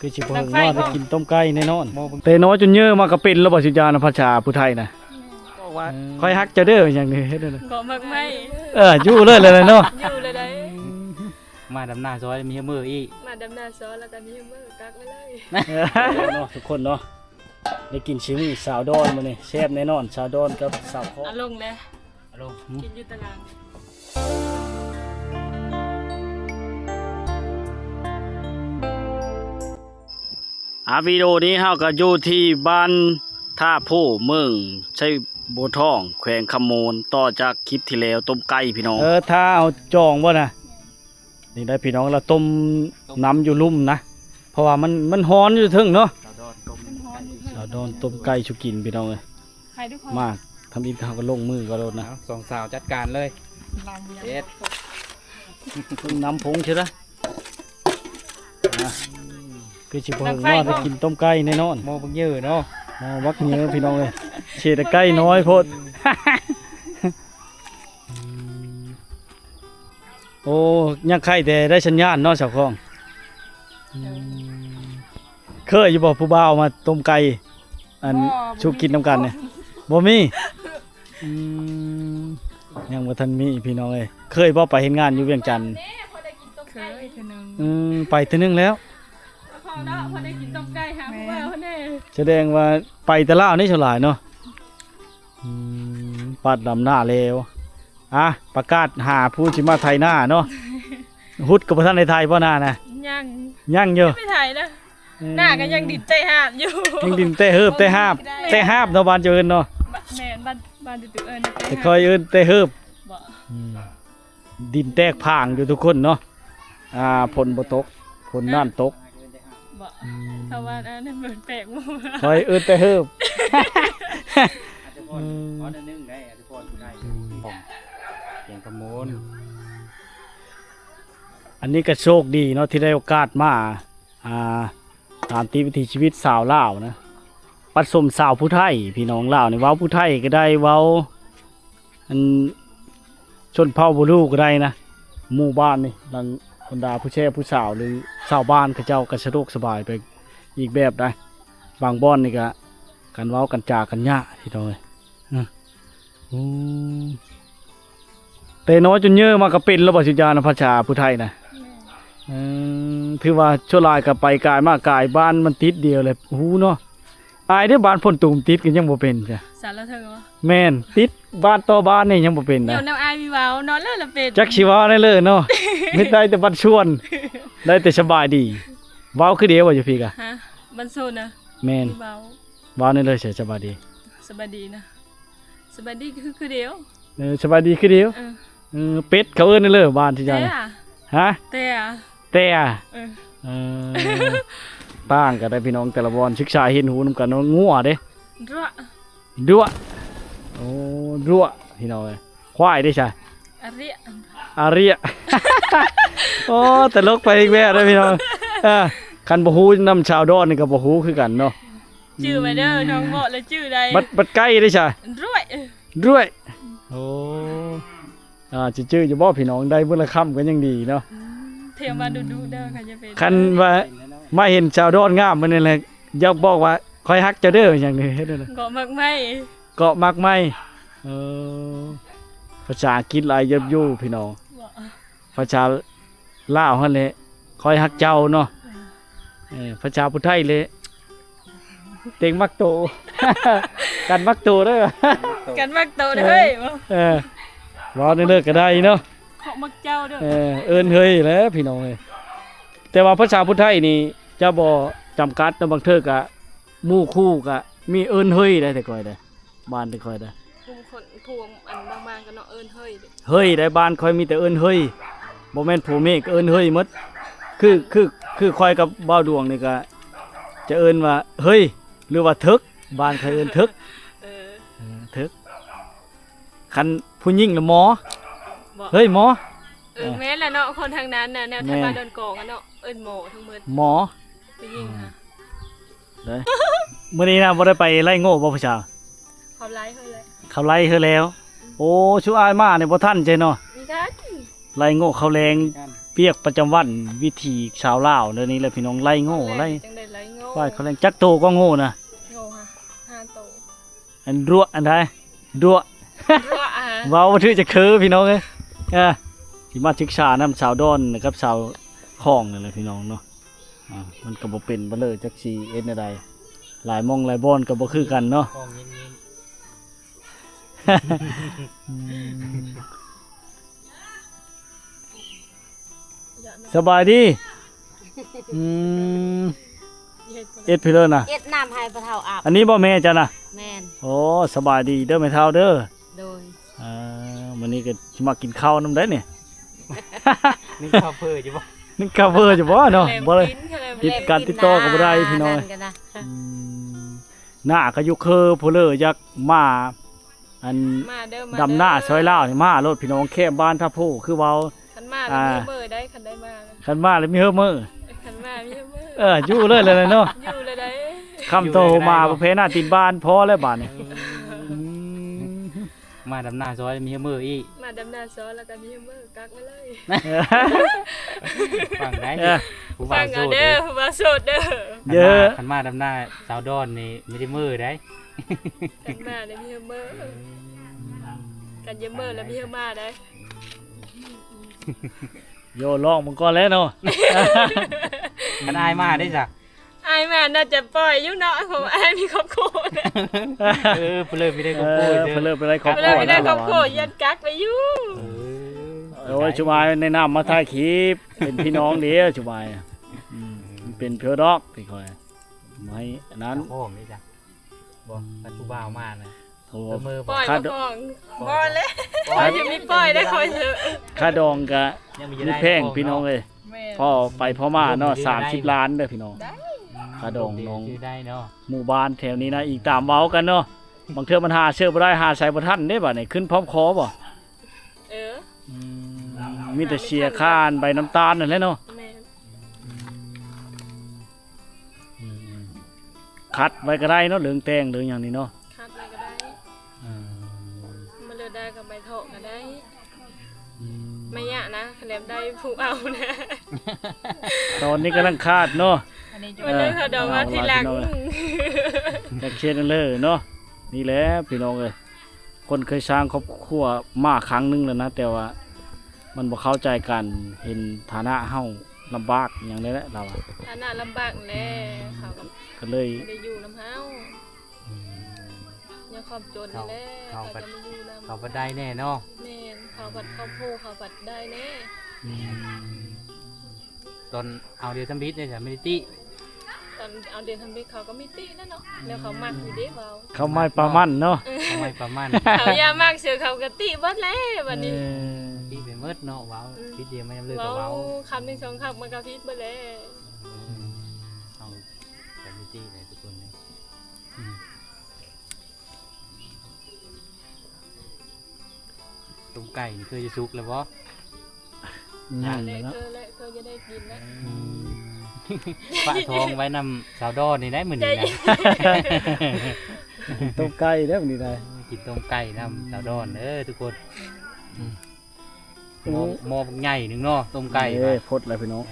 คือสิบ่เฮิงว่าได้กินต้มไก่แน่นอนแต่น้อยจนเยอะมากก็เป็นแล้วบ่สิญาณภาษาผู้ไทยน่ะบอกว่าคอยฮักเจ้าเด้ออย่างนี้เฮ็ดได้ก็มักไม่อยู่เลยเนาะอยู่เลยได้มาดำหน้าซอยมีมืออีกมาดำนาซอแล้วก็มีมือกักไว้เลยเนาะทุกคนเนาะได้กินชิมสาวดอนมื้อนี้แซ่บแน่นอนสาวดอนกับสาวคอลงเลยลงกินอยู่ตารางวิดีโอนี้เฮาก็อยู่ที่บ้านท่าผู้เมืองใช้บัวทองแขวงคำมูลต่อจากคลิปที่แล้วต้มไก่พี่น้องถ้าเอาจองบ่นะนี่ได้พี่น้องเราต้มน้ำอยู่ลุ่มนะเพราะว่ามันฮ้อนอยู่ถึงเนาะสาวดอนต้มไก่ชุกินพี่น้องเลยมากทำอินข้าวก็ลงมือก็โดนนะสองสาวจัดการเลยเด็ดน้ำผงใช่ไหมคือชิบะว่าได้กินต้มไก่แน่นอนโมบังเยอะเนาะวักเยอะพี่น้องเลยเฉดไก่น้อยโพดโอ้ยังไข่แต่ได้สัญญาณเนาะสาวคองเคยอยู่บอกผู้บ่าวมาต้มไก่อันชูกินน้ำกันเนี่ยบ่มียังบ่ทันมีพี่น้องเลยเคยบ่ไปเห็นงานอยู่เวียงจันทน์เคยเทื่อนึงไปเทื่อนึงแล้วพอได้กินต้มไก่หาผู้บ่าวแน่แสดงว่าไปแต่ล่านี่ฉลาดเนาะปัดดำหน้าเลวประกาศหาผู้สิมาไทยหน้าเนาะฮุดกับท่านในไทยพ่อหน้านะยังอยู่ไม่ไทยนะหน้าก็ยังดินเตะหาบอยู่ยังดินเตะเฮิบเตะหาบเนาะบ้านเจริญเนาะแม่นบ้านตื่นแต่คอยเอิ้นเตะเฮิบดินแตกผางอยู่ทุกคนเนาะฝนบ่ตกฝนน้ำตกชาวบ้านนั่นเหมือนแปลกมั้งคอยเอิ้นเตะเฮิบอันนี้ก็โชคดีเนาะที่ได้โอกาสมาตามที่วิถีชีวิตสาวลาวนะผสมสาวผู้ไทยพี่น้องลาวนี่เว้าผู้ไทยก็ได้เว้าอันชนเผ่าบ่รู้ก็ได้นะหมู่บ้านนี่ดังบรรดาผู้แช่ผู้สาวหรือชาวบ้านเขาเจ้าก็สะดวกสบายไปอีกแบบได้บางบ้านนี่ก็กันเว้ากันจากันยะพี่น้องแต่น้อยจนเยอะมากก็เป็นแล้วบ่สิญาณภาษาผู้ไทยนะถือว่าชั่วลายกับไปกายมากกายบ้านมันติดเดียวเลยเนาะอายได้บ้านพ่นตุ่มติดกันยังบ่เป็นจ้ะสารเธอวะแม่นติดบ้านต่อบ้านนี่ยังบ่เป็นนะเดี๋ยวน้ำอายมีเว้านอนแล้วละเป็นจักสิว่าได้เลยเนาะไม่ได้แต่บัดชวนได้แต่สบายดีเว้าคือเดียวว่าอยู่พี่กะบันโซนนะแม่นเว้าได้เลยสบายดีสบายดีนะสบายดีคือเดียวสบายดีคือเดียวเป็ดเขาเอิ้นได้เลยบ้านที่จังเตะต่างกันได้พี่น้องแต่ละบอนศึกษาเห็นหูนำกันงัวเด้ดัวโอ้ดัวพี่น้องควายได้ใช่อาเรียโอ้แต่ลกไปอีกแบบเลยพี่น้องคันบ่ฮู้นำชาวดอนนี่ก็บ่ฮู้คือกันเนาะชื่อมาเด้อน้องบ่แล้วชื่อใดบัดไก่ได้ใช่ด้วยโอ้ชื่อจะบ่พี่น้องได้เบิ่งละค่ำก็ยังดีเนาะเทียมมาดูเด้อค่ะจะเป็นคันว่ามาเห็นชาวดอนงามมันนี่แหละอยากบอกว่าคอยฮักเจ้าเด้ออย่างนี้เฮ็ดได้เกาะมักไม่ภาษาอังกฤษหลายยับยู่พี่น้องภาษาลาวหั่นแหละคอยฮักเจ้าเนาะภาษาพุทธไทยเลยเต็งมักโตกันมักโตเด้อกันมักโตเด้อเฮ้ยรอเลิกก็ได้เนาะเขามักเจ้าเด้อเอิ้นเฮ้ยแล้วพี่น้องแต่ว่าภาษาพุทธไทยนี่จะบ่จำกัดนะบางเทื่อก็หมู่คู่ก็มีเอิ้นเฮ้ยได้แต่ก่อยได้บ้านแต่ก่อยได้พวงอันบางๆก็เนาะเอิ้นเฮ้ยได้บ้านค่อยมีแต่เอิ้นเฮ้ยบ่แม่นผู้เมฆเอิ้นเฮ้ยหมดคือค่อยกับบ่าวดวงนี่ก็จะเอิ้นว่าเฮ้ยหรือว่าทึกบ้านค่อยเอิ้นทึกทึกคันผู้หญิงน่ะหมอเฮ้ยหมอแม่นแหละเนาะคนทางนั้นน่ะแนวทางบ้านดอนกองเนาะเอิ้นหมอทั้งหมดหมอผู้หญิงค่ะได้มื้อนี้นะบ่ได้ไปไล่โง่บ่ผู้ชายเขาไล่เฮาแล้วโอ้ชูอายมาเนี่ยบ่ทันใจเนาะมีทันไล่โง่เขาแรง เปียกประจำวันวิธีชาวลาวเดี๋ยวนี้แหละพี่น้องไล่โง่ไล่ จังได้ไล่โง่ ว่าเขาเล่นจักโตก็โง่นะ โง่ฮะ5โต อันรั่วอันใดรั่ว รั่วอ่ะ เว้าบ่ถือจะคือพี่น้องเอ้ยสิมาศึกษานำสาวดอนนะครับสาวคองนั่นแหละพี่น้องเนาะมันก็บ่เป็นบ่เลยจักสิเอ็ดแนวใดหลายหมองหลายบ่อนก็บ่คือกันเนาะ ห้องเย็น สบายดีอืมเอ็ดพี่เลิศน่ะ เอ็ดน้ำให้ปลาเท่าอาบ อันนี้บ่แม่จ้ะน่ะ แม่น โอ้สบายดีเด้อแม่เฒ่าเด้อ โดย วันนี้ก็สิมากินข้าวนำได้เนี่ย ๆนี่ข้าวเพื่อจะบ่ นี่กาเวอร์จะบ่เนาะบ่เลย ติดการติดต่อกับบ่ได้พี่น้อย กันนะ หน้าก็อยู่คือผู้เลอยักมาอัน มาเด้อมา ดำหน้าซอยลาวนี่มารถพี่น้องแค่บ้านท่าผู้คือเว้า คันมาแล้วมีเบอร์ได้คันได้มานะ คันมาแล้วมีเฮอมื้อ คันมามีเบอร์ อยู่เลยเลยเนาะ อยู่เลยได้ คำโตมาประเภทหน้าติดบ้านพอแล้วบาดนี้ มาดำหน้าซอยมีมืออีก มาดำนาซ้อนแล้วก็มีเบอร์กักไว้เลย ฟังได้ เออ ผู้ ฟั บ่าว ง โส เอา ด เด้อผู้บ่าวโสดเด้อ เยอะ คันมาดำหน้าสาวดอนนี่ไม่ได้มือได้ กันมาได้มีเบอร์กันเยอะเบอร์แล้วมีมาได้ โยลองมันก่อนแล้วเนาะ คันอายมาได้จ้ะ อายมาน่าจะปล่อยอยู่เนาะผมอายมีครอบครัวนะ เพื่อไม่ได้กู เอ พู อ ด เพิ่นเลิกไปได้ครอบ เว ครั ลาว ไม่ได้ แล้ว ครอบครัวยันกักไปอยู่ โอ้ยชุมายในน้ำมาถ่ายคลิปเป็นพี่น้องเด้อชุมายมันเป็นเพียวดอกที่คอยไม่อันนั้น โอ้ไม่จ้ะบอกปัจจุบันมานะ โอ้ มือ ปล่อย ค่า มาก่อนบ่เลยอย่ามีปล่อยได้คอยเถอะ ค่าดองกะ ยังมี มีแพงพี่น้องเอ้ย แม่ พ่อไปพ่อมาเนาะ30 ล้านเด้อพี่น้อง ค่าดองน้อง ชื่อได้เนาะ หมู่บ้านแถวนี้นะอีกตามเว้ากันเนาะบางเทื่อมันหาเชื่อบ่ได้หาใส่บ่ทันเด้บัดนี้ขึ้นพร้อมคอบ่ เออ มีแต่เสียค่าอันใบน้ำตาลนั่นแหละเนาะ แม่ คัดไว้ก็ได้เนาะเหลืองแตงเหลืองอย่างนี้เนาะ คัดอะไรก็ได้มาเลือกได้กับใบเถาะก็ได้ไม่ยากนะคะแนนได้ผูกเอานะ ตอนนี้กำลังคาดเนาะ มันเลยเขาดอกว่าทีหลัง จากเช่นนั้นเลยเนาะนี่แหละพี่น้องเอ้ยคนเคยสร้างครอบครัวมาครั้งหนึงแล้วนะแต่ว่ามันบ่เข้าใจกันเห็นฐานะเฮาลำบากอย่างนี้แหละเราอะ ฐานะลำบากแน่เขาก็ ก็เลย ไม่ได้อยู่น้ำเฮายังความจนแน่เขาจะไม่อยู่น้ำ เขาก็ได้แน่เนาะ แม่นเขาบัดเขาโพเขาบัดได้แน่ ตอนเอาเดียวทำบิดเนี่ยจ้ะไม่ได้ติ ตอนเอาเดือนทำบิเขาก็มีตีนั่นเนาะแล้วเขามักอยู่เด้เบา เขาไม่ประมันเนาะ ทำไมประมาณ เขายามากเสือเขาก็ตีเบัดแล้ววันนี้ ติไปเมิดเนาะว้าวบิดเดียวไม่ยังเลิก เว้า กับว้าว คำหนึ่งสองคำมันก็พิษเบัดแล้ว เอาแต่ไม่ติเลยทุกคนเลยตุ้มไก่นี่เคยจะสุกแล้วบ่ นั่น แล้ แหละ ว เนาะ เธอจะได้กินแล้ว ปะทองไว้นำสาวดอนนี่ได้เหมือนนี่นะ ต้มไก่เด้อบัดนี้ได้ กินต้มไก่นำสาวดอนทุกคนหม้อใหญ่หนึ่งเนาะต้มไก่ เอ้ยพดแล้วพี่น้อง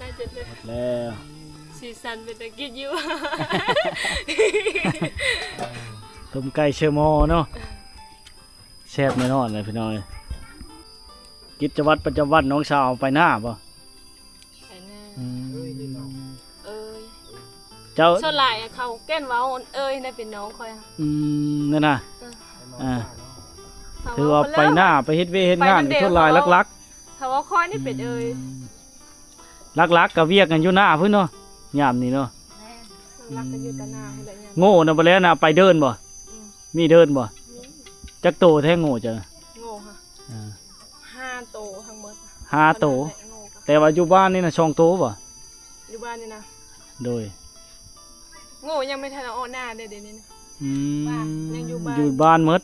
น่าจะเป็น แล้ว สีสันเป็นตะกินอยู่ ต้มไก่เชอร์มอเนาะแซ่บแน่นอนเลยพี่น้องเอ้ยกิจวัตรประจำวันน้องสาวไปหน้าบ่ ไปหน้า เอ้ย เอ้ย เจ้า ส่วนหลายอะเขาแก้นเว้าเอ้ยได้เป็นน้องคอยอะ นั่นน่ะ เ อ่า เขา ถือว่า เข ไปหน้าไปเฮ็ดเวยเฮ็ดงานก็ทั่วลายลัก เขาว่าคอยนี่เป็นเอ้ย ๆลักๆก็เวียกกันอยู่หน้าพุ่นเนาะยามนี้เนาะ รักกันอยู่แต่หน้าคนละอย่าง โง่น่ะบ่แล้วน่ะไปเดินบ่ อืม มีเดินบ่จักโตแท้โง่จ้ะ โง่ค่ะ อ่า 5 โตทั้งหมด ห้าโต โง่ค่ะ แต่ว่าอยู่บ้านนี่น่ะ2โตบ่ อยู่บ้านนี่นะ โดย โง่ยังไม่ทันเอาออกหน้าเดี๋ยวนี้นะ อืม ยังอยู่บ้าน อยู่บ้านหมด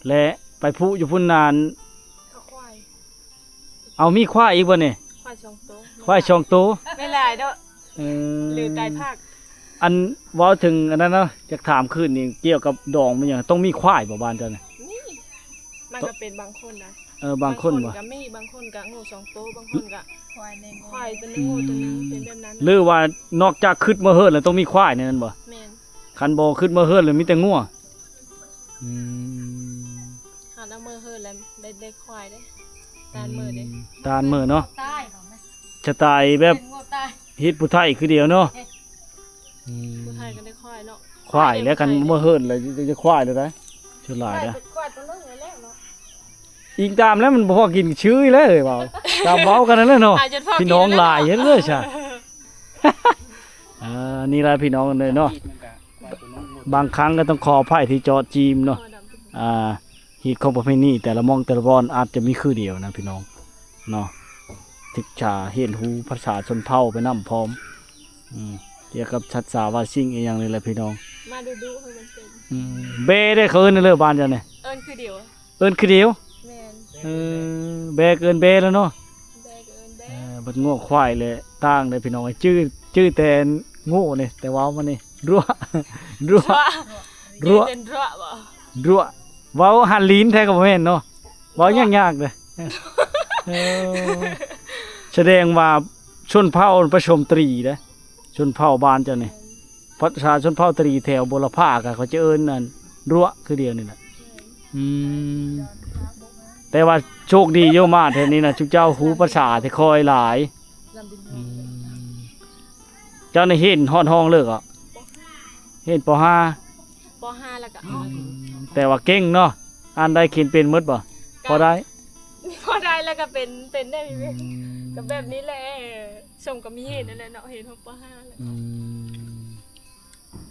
และไปพุอยู่พุ่นนาน เขาควาย เอามีควายอีกบ่เนี่ย ควาย2 โต ควายช่องโต ไม่หลายเด้อ เอ หรือไก่ภาค อันเว้าถึงอันนั้นเนาะอยากถามคืนนี่เกี่ยวกับดองมันหยังต้องมีควายบ่บ้านเจ้าน่ะ นี่มันก็เป็นบางคนนะ บางคน ก็มีบางคนก็งู2ตัวบางคนก็ควายตัวนึงงูตัวนึงเป็นแบบนั้น หรือว่านอกจากขึ้นมาเฮิดแล้วต้องมีควายในนั้นบ่ แม่น คันบ่ขึ้นมาเฮิดเลยมีแต่งัว หาน้ำมือเฮิดแล้วได้ควายเด้ตาลมือเด้ ตาลมื้อเนาะ ตายบ่แม่ จะตายแบบ เป็นงูตาย ฮิตผู้ไทยคือเดียวเนาะ ผู้ไทยก็ได้ควายเนาะ ควายแล้วกันมาเฮิดเลยจะควายเลยได้ฉลาดเด้อ ควายตัวนึงเลยแล้วเนาะ อิงตามแล้วมันบ่พอกินชื่อเลยเว้าตามเว้ากันนั่นแหละเนาะ ตายจนพ่อ พี่น้องหลายเฮ็ดเลยจ้ะ นี่ล่ะพี่น้องเลยเนาะบางครั้งก็ต้องขออภัยที่เจาะจีมเนาะฮีตของประเพณีแต่ละมองแต่ละบอนอาจจะมีคือเดียวนะพี่น้องเนาะทิกชาเห็นหูภาษาชนเผ่าไปนำพร้อมเกี่ยวกับชัดสาวาซิ่งอีกอย่างนึงแหละพี่น้อง มาดูให้มันเป็น เบ้ได้เคินเลยบ้านจ้ะเนี่ย เอิ้นคือเดียว เอิ้นคือเดียว แม่น เบ้เกินเบ้แล้วเนาะ แบกเอิ้นแบก บัดง้อควายเลยต่างเลยพี่น้องชื่อแต่โง่นี่แต่ว้าวมันนี่รัวรัวรัว เป็นระบ่ รัวว้าวหันลิ้นแท้ก็บ่แม่นเนาะว้าวยากๆเลยแสดงว่าชนเผ่าประชมตรีเด้อชนเผ่าบ้านเจ้านี่ประชาชนเผ่าตรีแถวบุรพาก็เขาจะเอิ้นนั่นรัวคือเดียวนี่แหละแต่ว่าโชคดีโยมาแถวนี้นะจุเจ้าหูภาษาที่คอยหลายเจ้าในเห็นฮอดห้องเลิกอ่ะเห็นป .5 ป .5 แล้วก็ออก แต่ว่าเก่งเนาะอ่านได้เขียนเป็นหมดบ่พอได้ พอได้แล้วก็เป็นได้มีก็แบบนี้แหละสมกับมีเหตุนั่นแหละเนาะเห็นของป .5 แล้ว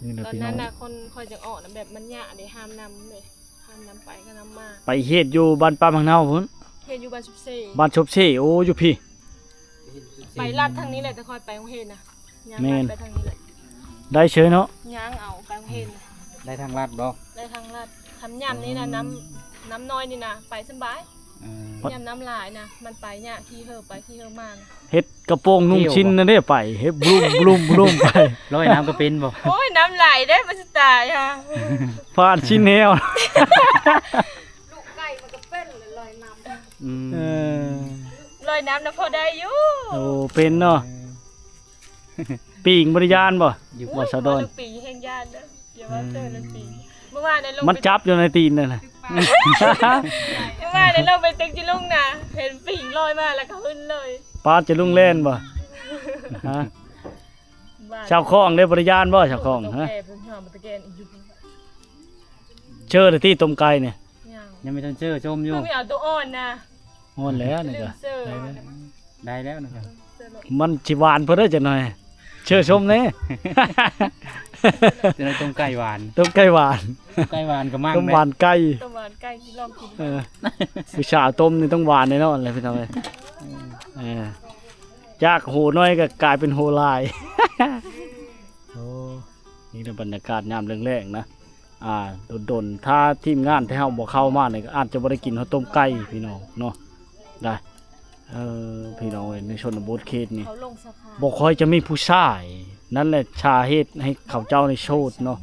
นี่นะ ตอน พี่น้ นั้ อน ง น่ะคนคอยจะออกนะแบบมันยะนี่ห้ามนำเลยห้ามนำไปก็นำมา ไปเฮ็ดอยู่บ้านป้ามังนาวพุ่น เฮ็ดอยู่บ้าน14 บ้านชบเช่โอ้อยู่พี่ ไปลัดทางนี้แหละแต่คอยไปโรงเรียนน่ะย่าง แม่น ไปทางนี้แหละ ได้เชยเนาะ ย่างเอาไปโรงเรียนน่ะ ได้ทางลัดบ่ ได้ทางลัดทำยำนี่นะน้ำน้อยนี่นะไปสบายยำน้ำหลายนะมันไปเนี่ยที่เฮอไปที่เฮอมานะ เฮ็ดกระโปรงนุ่งชิ้นนั่นเด้ไปเฮ็ดบลุ่มไป ร้อยน้ำก็เป็นบ่ โอ้ยน้ำไหลได้มันจะตายค่ะ ฟาดชิ้นแนว ลูกไก่มันก็เป็นเลยลอยน้ำ เออ ลอยน้ำนะพอได้อยู่ โอ้เป็นเนาะปีงบริยานบ่ อยู่ บ่สะดอน ลูกปีแห่งญาติเด้ออย่าว่าเจอลูกปีเมื่อวานในลง มันจับอยู่ในตีนนั่นน่ะ เมื่อวานในลงไปตึกจิลุงนะเห็นปีงลอยมาแล้วก็ขึ้นเลย ปาดจะลุงเล่นบ่ฮะชาวคลองได้บริยานบ่ชาวคลองฮะ แกเพิ่งหามาตะแกนอยู่ เชิญที่ต้มไก่เนี่ย ยัง ยังไม่ทันเจอชมอยู่ เพิ่งไม่เอาตัวอ่อนนะ ฮอนแล้วนี่ ลื ก็ มเสื้อ ได้แล้วนะครับ เสื้อ มันสิหวานเพิ่นเด้อจังหน่อย เชิญชมแน่ จะได้ต้มไก่หวาน ต้มไก่หวาน ไก่หวานก็มาก ต้มหวานไก่ ตัวหวานใกล้ที่ลองกิน ผู้ชายต้มนี่ต้องหวานแน่นอนเลยพี่น้องเอ้ยจากโหน้อยก็กลายเป็นโหลาย โอ้นี่เป็นบรรยากาศยามแรงๆนะดนๆถ้าทีมงานที่เฮาบ่เข้ามาเนี่ยก็อาจจะบ่ได้กินข้าวต้มไก่พี่น้องเนาะได้พี่น้องเอ้ยในชนบทเขตนี่ เขาลงสะพาน บ่ค่อยจะมีผู้ชาย นั่นแหละชาเหตุให้เขาเจ้าในโชดเนาะ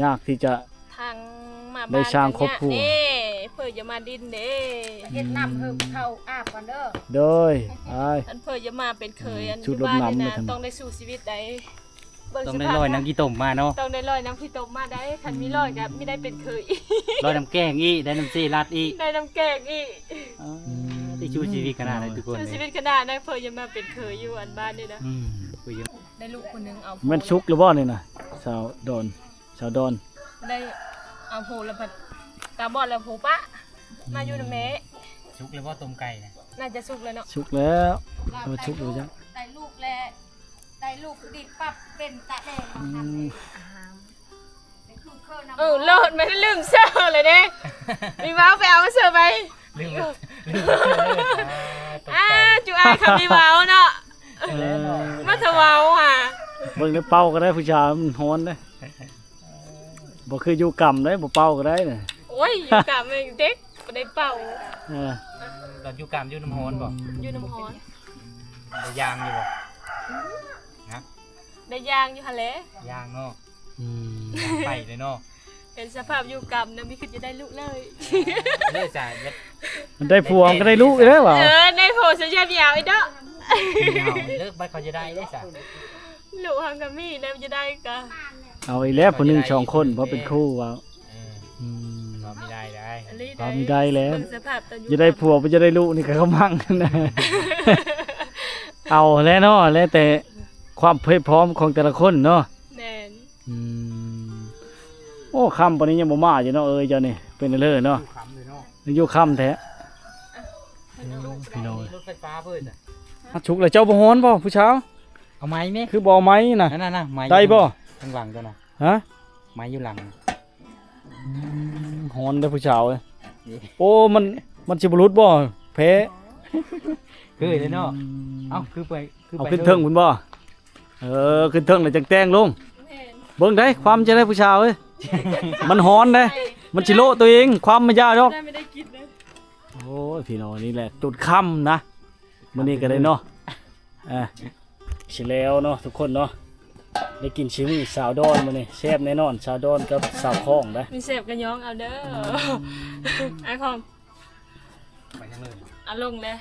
ยากที่จะ ทางมา ได้สร้างครอบครัว เด้เพื่อจะมาดินเด้ เฮ็ดน้ำเพิ่มเข้าอาบก่อนเด้อ โดยไป อันเพื่อจะมาเป็นเคยอัน ชุด ที่บ้าน รด นี่ น้ำ นะ ไม่ทำ ต้องได้สู่ชีวิตได้เบิ่ ต้องได้ สภาพ ร้อยน้ำกี่ต้มมาเนาะ ต้องได้ลอยน้ำพี่ตมมาได้คันมีลอยกับไม่ได้เป็นเคย ร้อยน้ำแกงอีกได้น้ำซีราดอีก ได้น้ำแกงอีก ที่ชูชีวิตขนาดไหนทุกคน สู่ เล ชี ย วิตขนาดนั้นเพื่อจะมาเป็นเคยอยู่อันบ้านนี่นะ คุยเยอะ ได้ลูกคนหนึงเอา แม่นชุกหรือบ่นี่น่ะชาวดอน ได้เอาโพแล้วพัดตาบอดแล้วโพปะมาอยู่นะแม่ ชุกเลยว่าต้มไก่นะ น่าจะสุกแล้วเนาะ ชุกแล้วมาชุกดูจัง ได้ลูกแล้วได้ลูกดิบปั๊บเป็นตะแดงมาทำเลยได้คือเครื่องน้ำ โลดไม่ได้ลืมเสื้อเลยเด้มีว้าวไปเอาเสื้อไป ลืมเลย จูอาคำมีว้าวเนาะมาเถอะว้าวอ่ะ เบิ่งได้เป่าก็ได้ผู้ชายมันฮ้อนเด้บ่คืออยู่กำได้บ่เป่าก็ได้น่ะ โอ้ยอยู่กับเด็กบ่ได้เป่า ตอนอยู่กามอยู่น้ำฮอนบ่ อยู่น้ำฮ้อน ได้ยางอยู่บ่ ได้ยางอยู่หั่นแหละ ยางเนาะไปเลยเนาะ เห็นสภาพอยู่กับนะมีคือจะได้ลูกเลย เลยจ้ะ มันได้ผัวมันก็ได้ลูกอีกแล้วเหรอ ในโพสต์ยาวอีกเด้อ เลิกไปเขาจะได้ซะ ลูกหังกับมี่แล้วจะได้กะ เอาอีกแล้วผู้หนึงสองคนเพราะเป็นคู่ว่า อืม เราไม่ได้ได้ อันนี้ เรามีได้แล้ว เบิ่งสภาพตอนอยู่ จะได้ผัวไปจะได้ลูกนี่ก็เขามั่งนะ เอาแล้วเนาะแล้วแต่ความเพรียบพร้อมของแต่ละคนเนาะ แน่น อืมโอ้คำปานนี้ยังบ่มาอยู่เนาะเจ้านี่เป็นเลิศเนาะ ขำเลยเนาะ อยู่คำแท้พี่น้อง รถไฟฟ้าเพิ่นน่ะ มาฉุกเลยเจ้าบ่ฮ้อนบ่ผู้เช้า เอาไม้ไหม คือบ่เอาไม้น่ะ นั่นน่ะไม้ ได้บ่ ข้างหลังตัวน่ะ ฮะ ไม้อยู่หลัง ฮ้อนเด้อผู้เช้าเอ้ยโอ้มันสิบ่หลุดบ่แพ้ คือเลยเนาะเอ้าคือไป เอาขึ้นเทิงคุณบ่ขึ้นเทิงแล้วจังแต่งลง แน่น เบิ่งได้ความจะได้ผู้เช้าเอ้ย มันฮ้อนเด้มันสิโละตัวเองความไม่ยากดอก ได้ไม่ได้กินเลย โอ้ยพี่น้องนี่แหละจุดค่ำนะมื้อนี้ก็ได้เนาะสิแล้วเนาะทุกคนเนาะได้กินชิมื้อสาวดอนมื้อนี้แซ่บแน่นอนสาวดอนกับสาวข้องนะ มีเสพกันย้องเอาเด้อไอ้คอม ไปทางเลย เอาลงเลย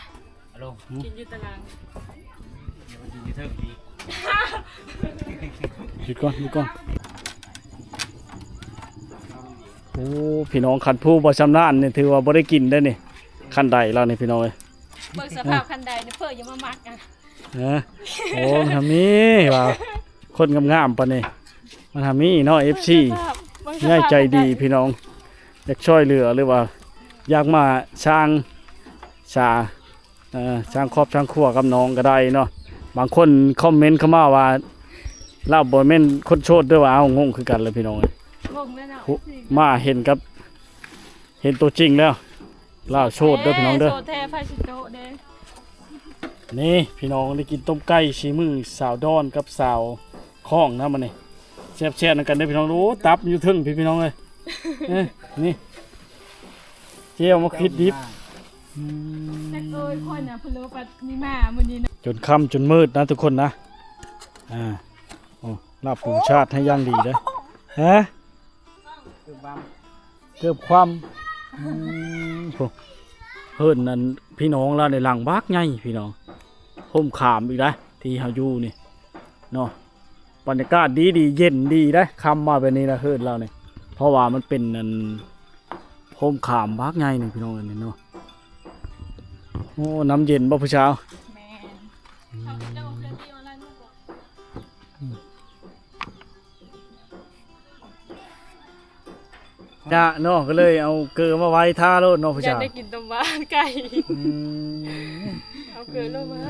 เอาลง กินอยู่ตาราง เดี๋ยวมันยิงอยู่เทิงดี หยุดก่อนโอ้พี่น้องคันผู้บ่ชำนาญนี่ถือว่าบ่ได้กินได้อนี่คันใดแล้วนี่พี่น้องเอ้ย เบิ่งสภาพคันใดเนี่ยเพื่ออย่ามามักอ่ะ นะโอ้มันทำนี้ว่าคนงามๆปานนี้มันทำนี้เนาะ FC ง่ายใจดีพี่น้องอยากช่วยเหลือหรือว่าอยากมาสร้างสร้างครอบสร้างครัวกับน้องก็ได้เนาะบางคนคอมเมนต์เข้ามาว่าเราบ่แม่นคนโชดด้วยว่าเอางงคือกันเลยพี่น้อง งงแล้วเนาะ มาเห็นตัวจริงแล้วเล่าโชดเด้อพี่น้องเด้อ โซแท้ไฟสิโตเด้ นี่พี่น้องได้กินต้มไก่ชีมือสาวดอนกับสาวข้องนะมันนี่แซ่บๆนำกันเด้อพี่น้องรู้ตับอยู่ทึ่งพี่น้องเลยนี่เจียวมาคิดดิบ แต่เอ้ยคนน่ะเพนโลปัดมีมามื้อนี้นะ จนค่ำจนมืดนะทุกคนนะโอ้ลาบปรุงชาติให้ย่างดีเด้อฮะ คือบ้าม เกือบความโอ้เฮิ่นนั่นพี่น้องเราในหลังบักไงพี่น้องห่มขามอีกได้ที่เฮาอยู่นี่เนาะบรรยากาศดีเย็นดีได้คำมาแบบนี้ละเฮิ่นเราเนี่ยเพราะว่ามันเป็นนั่นห่มขามบักไงนี่พี่น้องนี่เนาะโอ้น้ำเย็นบ่ผู้เช้า แม่นเอาเจ้าเพื่อนที่ออนไลน์มาบอก จ้าเนาะก็เลยเอาเกลือมาไว้ท่าโลดเนาะผู้ อยาก เช้า ได้กินต้มบ้านไก่ อืม เอาเกลือลงมา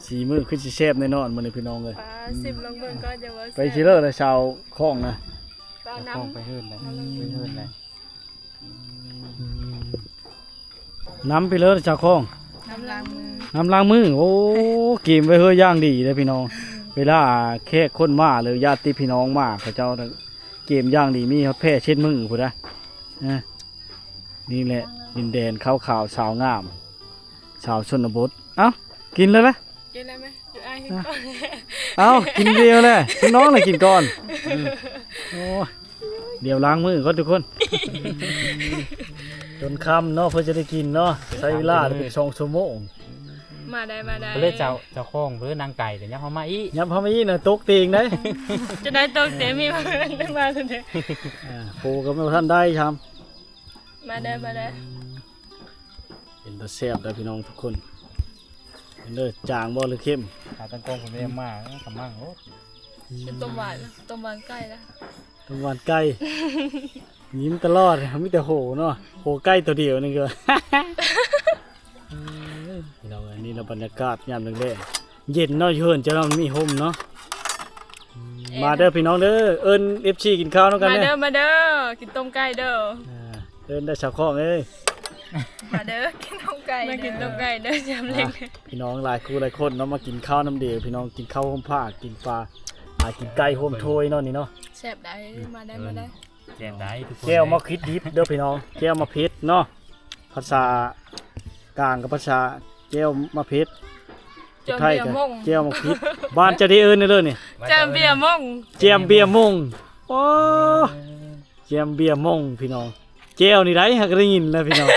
สีมือขึ้นสิแซ่บแน่นอนมื้อนี้พี่น้องเลย ปลาสิบลงเบิ่งก็จะว่า ไปชิเลอร์เลยชาวคลองนะ ปลา เอา น้ คล้องไปเฮิรนเลยไปเฮิรนเลย น้ำไปเลยชาวคลอง ำน้ำล้างมือ น้ำล้างมือโอ้เกมไว้เฮ้ยย่างดีเลยพี่น้องเวลาแค่คนมาหรือญาติพี่น้องมาเขาเจ้าเกมย่างดีมีเขาแพ้เช็ดมือพุ่นนะนี่แหละดินแดนขาวๆสาวงามสาวชนบทเอ้ากินเลยนะ กินได้ไหมอยู่ไอ้ให้ก่อน เอ้ากินเดียวเลยพี่น้องเลยกินก่อนโอ้เดี๋ยวล้างมือก่อนทุกคน จนค่ำเนาะเพื่อจะได้กินเนาะใช้เวลาเป็น2 ชั่วโมง มาได้มาได้ ก็เลยเจ้าคล้องหรือนางไก่แต่ยังเขามาอี ยับพามาอีน่ะตกเตียงได้ จะได้ตกเตะมีมาได้มาคนเดียว ปูก็ไม่ทันได้ครับ มาได้มาได้ เป็นตาแซ่บได้พี่น้องทุกคนเห็นเลยจางบ่หรือเข้ม ขาตั้งกล้องผมไม่ได้มาขมั่งโอ้ เป็นต้มหวานไก่ละ ตรงวันใกล้ ยิ้มตลอดมีแต่โหเนาะโหใกล้ตัวเดียวนี่ก็ พี่น้องอันนี้เราบรรยากาศยามแรงๆเย็นเนาะเฮินจะเรามีห่มเนาะมาเด้อพี่น้องเด้อเอิ้น FC กินข้าวเนาะกัน มา เด้ เด้ อ อมาเด้อกินต้มไก่เด้อ เอิ้นได้ชาวข้องเอ้ย มาเด้อกินต้มไก่ มากินต้มไก่เด้อยำเล็ก พี่น้องหลายคู่หลายคนเนาะมากินข้าวน้ำเดียวพี่น้องกินข้าวห่มผ้ากินปลากินไก่ห่มโทยเนาะนี่เนาะ แซ่บได้มาได้มาได้ แจ่มได้ทุกคน แก้วมะคิดดิบเด้อพี่น้องแก้วมะเพชรเนาะภาษากลางกับภาษาแก้วมะเพชร จอม ไทย เบีย กั ร์ น ม่ง แก้วมะคิดบ้านจะได้เอิ้นได้เลยนี่ จอมเบียร์ม่ง แจมเบียร์มงโอ้แจมเบียร์มงพี่น้อง เจลนี่ได้ฮักได้ยินแล้วพี่น้อง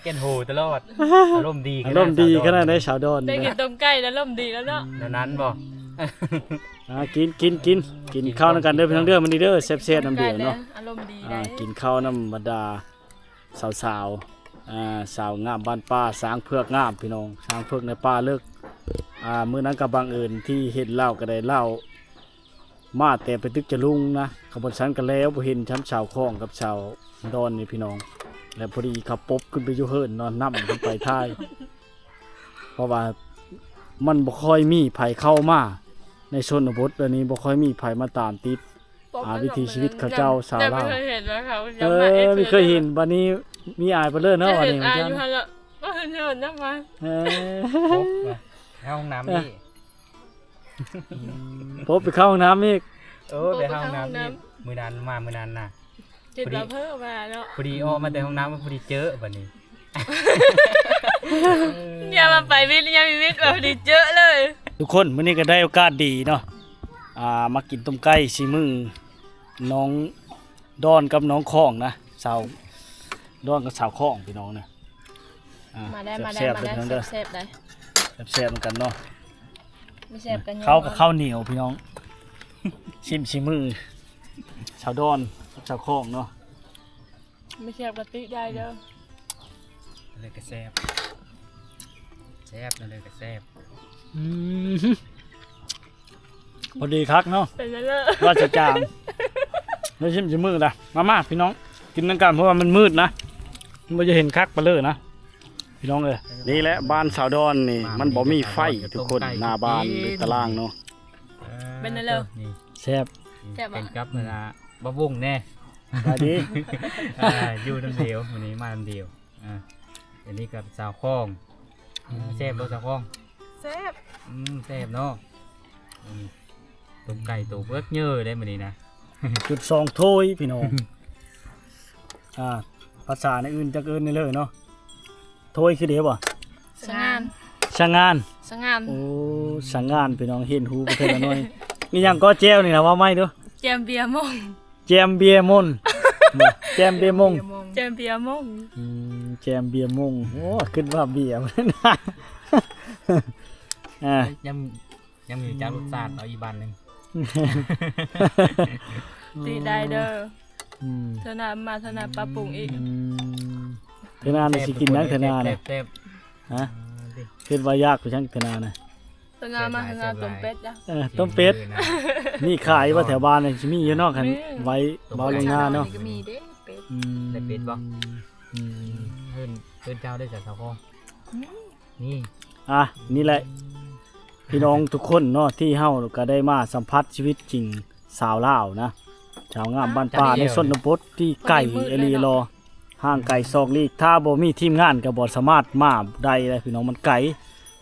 เกินโหตลอดอารมณ์ดี อารมณ์ดีขนาดได้สาวดอน ได้ นี่ กิน นะ ต้มไก่แล้วล่มดีแล้วเนาะ แล้วนั้นบ่ กินข้าวนำกันเด้อพี่น้องเด้อมื้อนี้เด้อแซ่บๆน้ำเดียวเนาะ อารมณ์ดีได้ กินข้าวน้ำบรรดาสาวสาวงามบ้านป้าสร้างเพือกงามพี่น้องสร้างเพือกในป่าเลิกมื้อนั้นก็บังเอิญที่เห็นเล่าก็ได้เล่ามาแต่ไปตึกจะลุงนะขบวนชั้นกันแล้วบ่เห็นชั้นชาวคลองกับชาวดอนนี่พี่น้องแล้วพอดีขับปบขึ้นไปอยู่เฮิรนนอนนำขึ้นไปท้าย เพราะว่ามันบ่ค่อยมีไผเข้ามาในชนบทแบบนี้บ่ค่อยมีไผมาตามติด วิถีชีวิตเขาเจ้าสาวลาว ไม่เคยเห็นว่าเขา ไม่เคยเห็นวันนี้มีอายไปเลยเนาะวันนี้ อา จั ยุ น เท่าไหร่ก็เห็นเห็นนะมา พบว่ะเข้าห้องน้ำนี่ พบไปเข้าห้องน้ำอีก ไปเข้าห้องน้ำนี่มื้อนั้นน่ะ จิตเราเพิ่มมาแล้ว พอดีออกมาแต่ห้องน้ำพอดีเจอบัดนี้ อย่ามาไปวิทย์อย่ามีวิทย์แบบดีเจอะเลย ทุกคนมื้อนี้ก็ได้โอกาสดีเนาะมากินต้มไก่สีมือน้องดอนกับน้องข้องนะสาวดอนกับสาวข้องพี่น้องนะ มาได้ แซ่บๆเลยพี่น้องเด้อ แซ่บได้ แซ่บๆเหมือนกันเนาะ ไม่แซ่บกัน ข้าวกับข้าวเหนียวพี่น้อง ชิมสีมือสาวดอนกับสาวข้องเนาะ ไม่แซ่บกะติได้เด้อ เลยก็แซ่บนั่นเลยก็แซ่บ พอดีคักเนาะ เป็นแล้วเลย ว่าจะจางไม่ชิมจะมืดนะมาพี่น้องกินนั่งกันเพราะว่ามันมืดนะมันจะเห็นคักไปเลยนะพี่น้องเลยนี่แหละบ้านสาวดอนนี่มันบ่มีไฟทุกคนหน้าบ้านหรือตารางเนาะ เป็นแล้วเลย นี่ แซ่บ แซ่บ เป็น อ่ะ กับเวลาบ่วงแน่ ไปดี อยู่น้ำเดียววันนี้มาน้ำเดียวอันนี้กับสาวคล้องแซ่บบ่สาวคล้อง แซ่บ แซ่บเนาะต้มไก่ตัวเบิกเยอะได้มื้อนี้นะ จุดสองถ้วยพี่น้องภาษาในอื่นจะเกินในเลยเนาะถ้วยคือเดียวบ่ สงาน ช่างงาน สงาน โอ้ช่างงานพี่น้องเห็นหูไปเท่าน้อยนี่ยังก็แจ้วนี่นะว่าไม่เด้อ แจมเบียร์มง แจมเบียร์มนแจมเบียร์มง แจมเบียร์มง แจมเบียร์มงโอ้ขึ้นว่าเบียร์มันนะ ยังมีจานรสชาติเอาอีกบานหนึง ตีได้เด้อธนามาธนาปรับปรุงอีก เทนานี่สิกินนักเทนาเนี่ย แซ่บ ฮะคิดว่ายากกว่าช่างเทนานะ ธนามาธนาต้มเป็ดจ้ะ ต้มเป็ดมีขายว่าแถวบ้านนี่สิมีอยู่เนอกกันไว้บ่ลงหน้าเนาะ ก็มีเด้เป็ด ได้เป็ดบ่เพิ่นเจ้าได้จากสาวคล้องนี่ นี่แหละพี่น้องทุกคนเนาะที่เฮาก็ได้มาสัมผัสชีวิตจริงสาวลาวนะชาวงามบ้านป่าในชนบทที่ไก่เอลีรอห่างไก่ซอกลีกถ้าบ่มีทีมงานก็บ่สามารถมาได้เลยพี่น้องมันไก่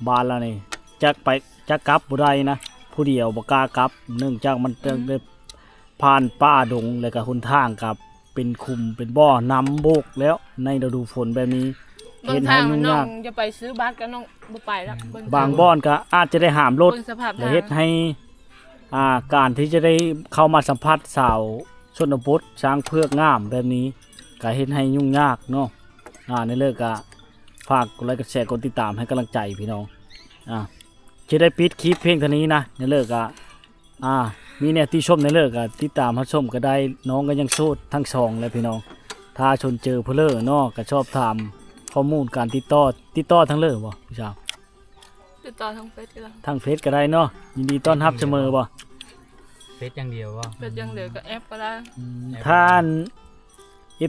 บ้านละนี่จักไปจักกลับบ่ได้นะผู้เดียวบ่กล้ากลับเนื่องจากมันต้องได้ผ่านป่าดงแล้วก็หนทางกับเป็นคุมเป็นบ่อน้ำโบกแล้วในฤดูฝนแบบนี้ บางทางน้องจะไปซื้อบัตรก็น้องบ่ไปแล้ว บางบ่อนก็อาจจะได้หามรถ เบิ่งสภาพ และ ทาง เฮ็ดให้การที่จะได้เข้ามาสัมผัสสาวชนบทช้างเพือกงามแบบนี้ก็เฮ็ดให้ยุ่งยากเนาะในเลิกก็ฝากกดไลค์กดแชร์กดติดตามให้กำลังใจพี่น้องจะได้ปิดคลิปเพลงเท่านี้นะในเลิกก็มีแนวที่ชมในเลิกก็ติดตามรับชมก็ได้น้องก็ยังโสดทั้งสองเลยพี่น้องถ้าชนเจอเพลอเนาะก็ชอบถามข้อมูลการติดต่อทั้งเลิกบ่พี่ชาว ติดต่อทางเฟซก็ได้ ทางเฟซก็ได้เนาะยินดีต้อนรับเสมอบ่ เป็ดอย่างเดียวบ่ เฟซยังเหลือก็แอปก็ได้ ท่าน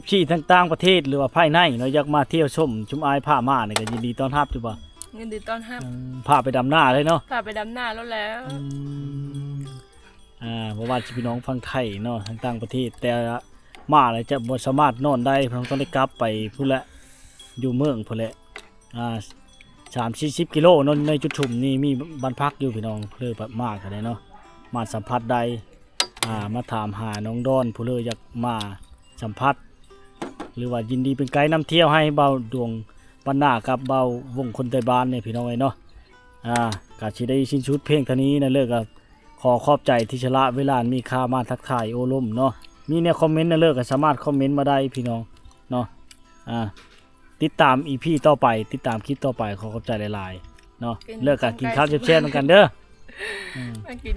FC ทั้งต่างประเทศหรือว่าภายในเนาะอยากมาเที่ยวชมชุมอายผ้าม่านี่ก็ยินดีต้อนรับอยู่บ่ เงินดีต้อนรับ พาไปดำหน้าเลยเนาะ พาไปดำหน้าแล้วแล้ว บ่ว่าสิพี่น้องฟังไทยเนาะทั้งต่างประเทศแต่มาแล้วจะบ่สามารถนอนได้เพราะต้องได้กลับไปพุ่นแหละอยู่เมืองพุ่นแหละ30-40 กิโลเนาะในจุดชุมนี่มีบ้านพักอยู่พี่น้องเพื่อแบบมากก็ได้เนาะมาสัมผัสใดมาถามหาน้องดอนผู้เลยอยากมาสัมผัสหรือว่ายินดีเป็นไกด์นำเที่ยวให้เบาดวงปันหน้ากับเบาวงคนไทยบ้านเนี่ยพี่น้องเอ้ยเนาะกาสิได้สิ้นชุดเพลงเท่านี้นะเลิกกับขอขอบใจที่ชละเวลามีค่ามาทักทายโอลมเนาะ มีเนี่ยคอมเมนต์นะเลิกก็สามารถคอมเมนต์มาได้พี่น้องเนาะติดตาม EP ต่อไปติดตามคลิปต่อไปขอขอบใจหลายๆเนาะเลิกก็กินข้าวแซ่บๆเหมือนกันเด้อ มากิน